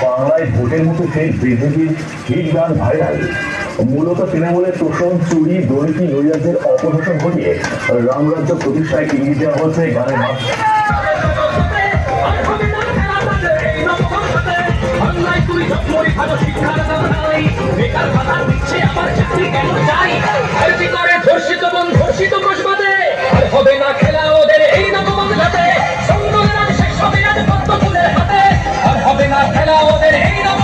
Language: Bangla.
বাংলায় ভোটের মতো সেই বিজেপির হিট গান ভাইরাল। মূলত তৃণমূলের তোষণ, চুরি, দুর্নীতি, নৈরাজ্যের অপসারণ ঘটিয়ে রামরাজ্য প্রতিষ্ঠায় ইঙ্গিত দেওয়া হচ্ছে গানের মাধ্যমে। হবে না খেলা ওদের এই নববাংলাতে, সঙ্গের শেষ হবে আজ পদ্ম ফুলের হাতে। আর হবে না খেলা ওদের এই নব